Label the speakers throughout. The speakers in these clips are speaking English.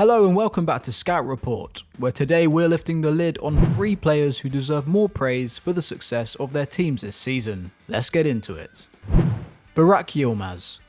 Speaker 1: Hello and welcome back to Scout Report, where today we're lifting the lid on 3 players who deserve more praise for the success of their teams this season. Let's get into it. Burak Yilmaz.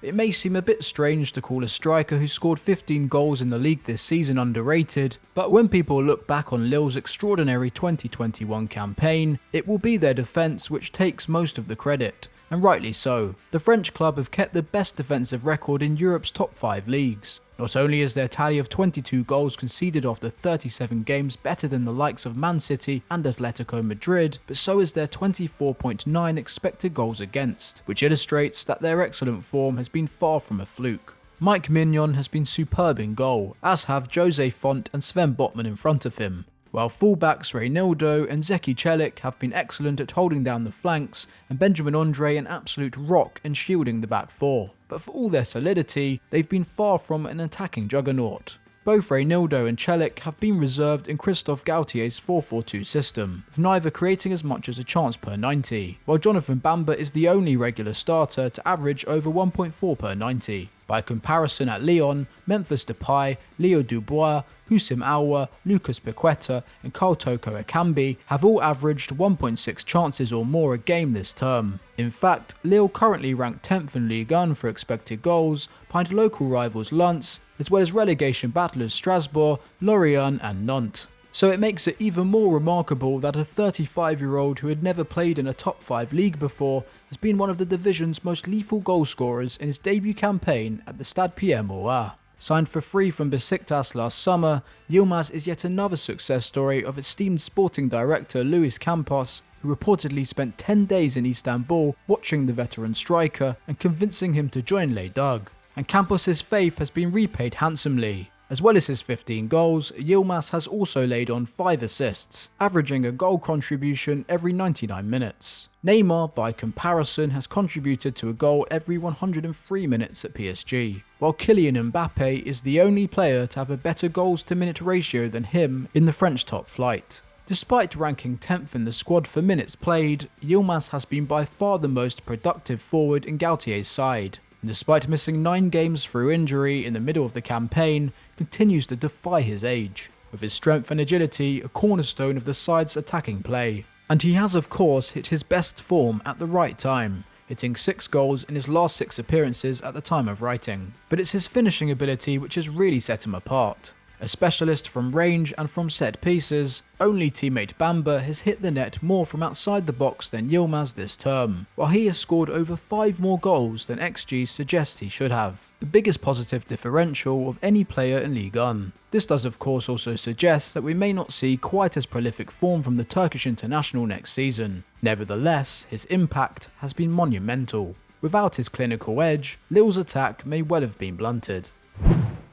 Speaker 1: It may seem a bit strange to call a striker who scored 15 goals in the league this season underrated, but when people look back on Lille's extraordinary 2021 campaign, it will be their defence which takes most of the credit. And rightly so. The French club have kept the best defensive record in Europe's top 5 leagues. Not only is their tally of 22 goals conceded after 37 games better than the likes of Man City and Atletico Madrid, but so is their 24.9 expected goals against, which illustrates that their excellent form has been far from a fluke. Mike Mignon has been superb in goal, as have Jose Font and Sven Botman in front of him, while fullbacks Reinildo and Zeki Celik have been excellent at holding down the flanks, and Benjamin Andre an absolute rock in shielding the back four. But for all their solidity, they've been far from an attacking juggernaut. Both Reinildo and Celik have been reserved in Christophe Galtier's 4-4-2 system, with neither creating as much as a chance per 90, while Jonathan Bamba is the only regular starter to average over 1.4 per 90. By comparison at Lyon, Memphis Depay, Leo Dubois, Houssem Aouar, Lucas Paqueta and Karl Toko Ekambi have all averaged 1.6 chances or more a game this term. In fact, Lille currently ranked 10th in Ligue for expected goals, behind local rivals Lens, as well as relegation battlers Strasbourg, Lorient and Nantes. So it makes it even more remarkable that a 35-year-old who had never played in a top 5 league before has been one of the division's most lethal goal scorers in his debut campaign at the Stade Pierre-Mauroy. Signed for free from Besiktas last summer, Yilmaz is yet another success story of esteemed sporting director Luis Campos, who reportedly spent 10 days in Istanbul watching the veteran striker and convincing him to join Ligue. And Campos' faith has been repaid handsomely. As well as his 15 goals, Yilmaz has also laid on 5 assists, averaging a goal contribution every 99 minutes. Neymar, by comparison, has contributed to a goal every 103 minutes at PSG, while Kylian Mbappe is the only player to have a better goals-to-minute ratio than him in the French top flight. Despite ranking 10th in the squad for minutes played, Yilmaz has been by far the most productive forward in Galtier's side. Despite missing 9 games through injury in the middle of the campaign, continues to defy his age, with his strength and agility a cornerstone of the side's attacking play. And he has of course hit his best form at the right time, hitting 6 goals in his last 6 appearances at the time of writing. But it's his finishing ability which has really set him apart. A specialist from range and from set pieces, only teammate Bamba has hit the net more from outside the box than Yilmaz this term, while he has scored over 5 more goals than XG suggests he should have, the biggest positive differential of any player in Ligue 1. This does of course also suggest that we may not see quite as prolific form from the Turkish international next season. Nevertheless, his impact has been monumental. Without his clinical edge, Lille's attack may well have been blunted.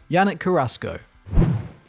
Speaker 1: Yannick Carrasco.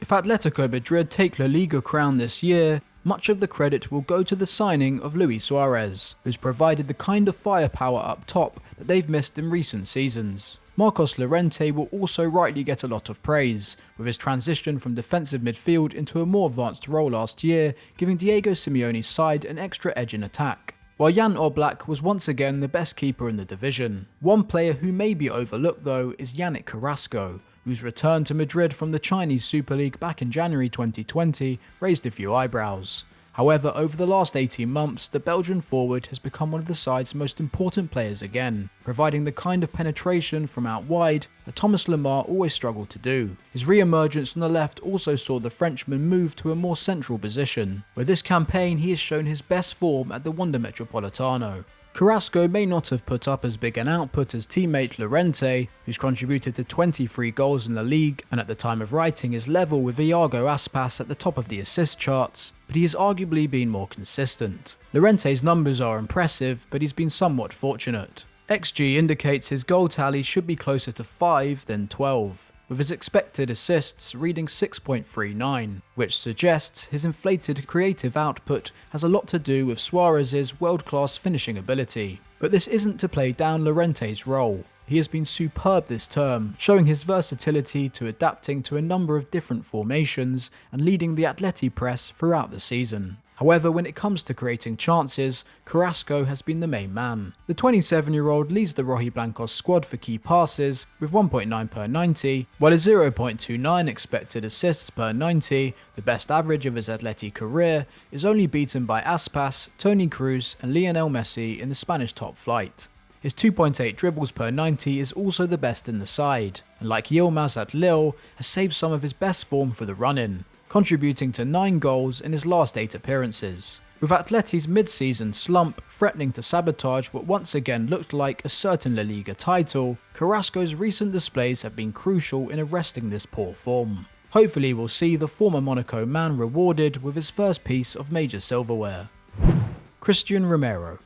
Speaker 1: If Atletico Madrid take La Liga crown this year, much of the credit will go to the signing of Luis Suarez, who's provided the kind of firepower up top that they've missed in recent seasons. Marcos Llorente will also rightly get a lot of praise, with his transition from defensive midfield into a more advanced role last year, giving Diego Simeone's side an extra edge in attack. While Jan Oblak was once again the best keeper in the division. One player who may be overlooked though is Yannick Carrasco, whose return to Madrid from the Chinese Super League back in January 2020 raised a few eyebrows. However, over the last 18 months, the Belgian forward has become one of the side's most important players again, providing the kind of penetration from out wide that Thomas Lemar always struggled to do. His re-emergence on the left also saw the Frenchman move to a more central position, where this campaign he has shown his best form at the Wanda Metropolitano. Carrasco may not have put up as big an output as teammate Llorente, who's contributed to 23 goals in the league and at the time of writing is level with Iago Aspas at the top of the assist charts, but he has arguably been more consistent. Llorente's numbers are impressive, but he's been somewhat fortunate. XG indicates his goal tally should be closer to 5 than 12. with his expected assists reading 6.39, which suggests his inflated creative output has a lot to do with Suarez's world-class finishing ability. But this isn't to play down Llorente's role. he has been superb this term, showing his versatility to adapting to a number of different formations and leading the Atleti press throughout the season. However, when it comes to creating chances, Carrasco has been the main man. The 27-year-old leads the Rojiblancos squad for key passes with 1.9 per 90, while a 0.29 expected assists per 90, the best average of his Atleti career, is only beaten by Aspas, Toni Kroos and Lionel Messi in the Spanish top flight. His 2.8 dribbles per 90 is also the best in the side, and like Yilmaz at Lille, has saved some of his best form for the run-in, contributing to 9 goals in his last 8 appearances. With Atleti's mid-season slump threatening to sabotage what once again looked like a certain La Liga title, Carrasco's recent displays have been crucial in arresting this poor form. Hopefully we'll see the former Monaco man rewarded with his first piece of major silverware. Cristian Romero.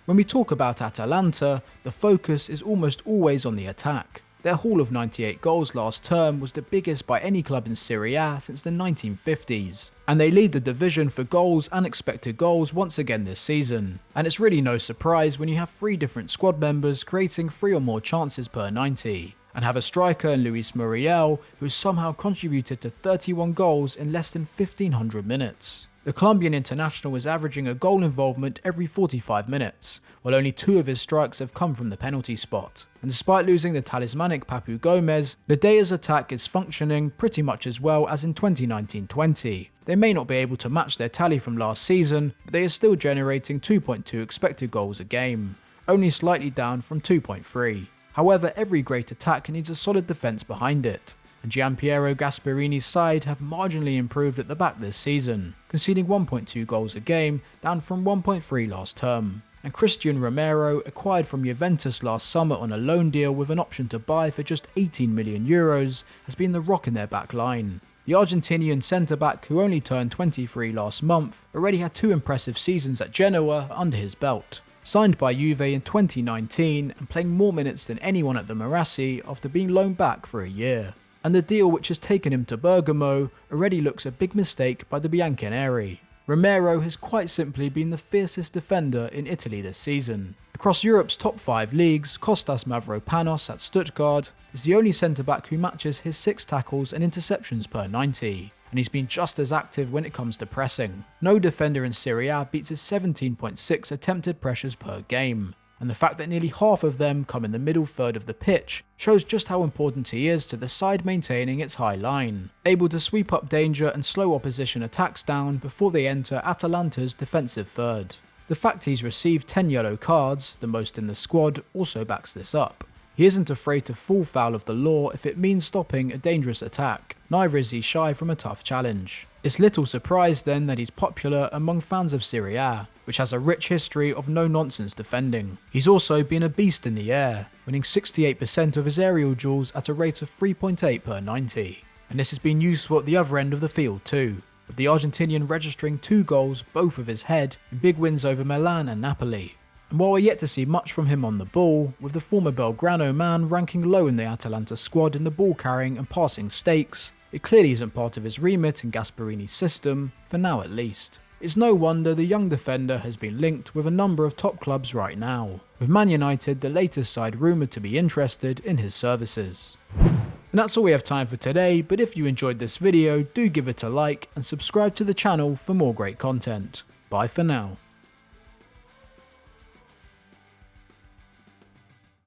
Speaker 1: When we talk about Atalanta, the focus is almost always on the attack. Their haul of 98 goals last term was the biggest by any club in Serie A since the 1950s, and they lead the division for goals and expected goals once again this season. And it's really no surprise when you have 3 different squad members creating 3 or more chances per 90, and have a striker in Luis Muriel who has somehow contributed to 31 goals in less than 1500 minutes. The Colombian international is averaging a goal involvement every 45 minutes, while only 2 of his strikes have come from the penalty spot. And despite losing the talismanic Papu Gomez, Lidea's attack is functioning pretty much as well as in 2019-20. They may not be able to match their tally from last season, but they are still generating 2.2 expected goals a game, only slightly down from 2.3. However, every great attack needs a solid defence behind it, and Gianpiero Gasperini's side have marginally improved at the back this season, conceding 1.2 goals a game, down from 1.3 last term. And Cristian Romero, acquired from Juventus last summer on a loan deal with an option to buy for just 18 million euros, has been the rock in their back line. The Argentinian centre-back, who only turned 23 last month, already had 2 impressive seasons at Genoa under his belt. Signed by Juve in 2019 and playing more minutes than anyone at the Marassi after being loaned back for a year. And the deal which has taken him to Bergamo already looks a big mistake by the Bianconeri. Romero has quite simply been the fiercest defender in Italy this season. Across Europe's top 5 leagues, Kostas Mavropanos at Stuttgart is the only centre-back who matches his 6 tackles and interceptions per 90, and he's been just as active when it comes to pressing. No defender in Serie A beats his 17.6 attempted pressures per game, and the fact that nearly half of them come in the middle third of the pitch shows just how important he is to the side maintaining its high line, able to sweep up danger and slow opposition attacks down before they enter Atalanta's defensive third. The fact he's received 10 yellow cards, the most in the squad, also backs this up. He isn't afraid to fall foul of the law if it means stopping a dangerous attack, neither is he shy from a tough challenge. It's little surprise then that he's popular among fans of Serie A, which has a rich history of no-nonsense defending. He's also been a beast in the air, winning 68% of his aerial duels at a rate of 3.8 per 90, and this has been useful at the other end of the field too, with the Argentinian registering 2 goals, both of his head, in big wins over Milan and Napoli. And while we're yet to see much from him on the ball, with the former Belgrano man ranking low in the Atalanta squad in the ball carrying and passing stakes, it clearly isn't part of his remit in Gasperini's system, for now at least. It's no wonder the young defender has been linked with a number of top clubs right now, with Man United the latest side rumoured to be interested in his services. And that's all we have time for today, but if you enjoyed this video, do give it a like and subscribe to the channel for more great content. Bye for now.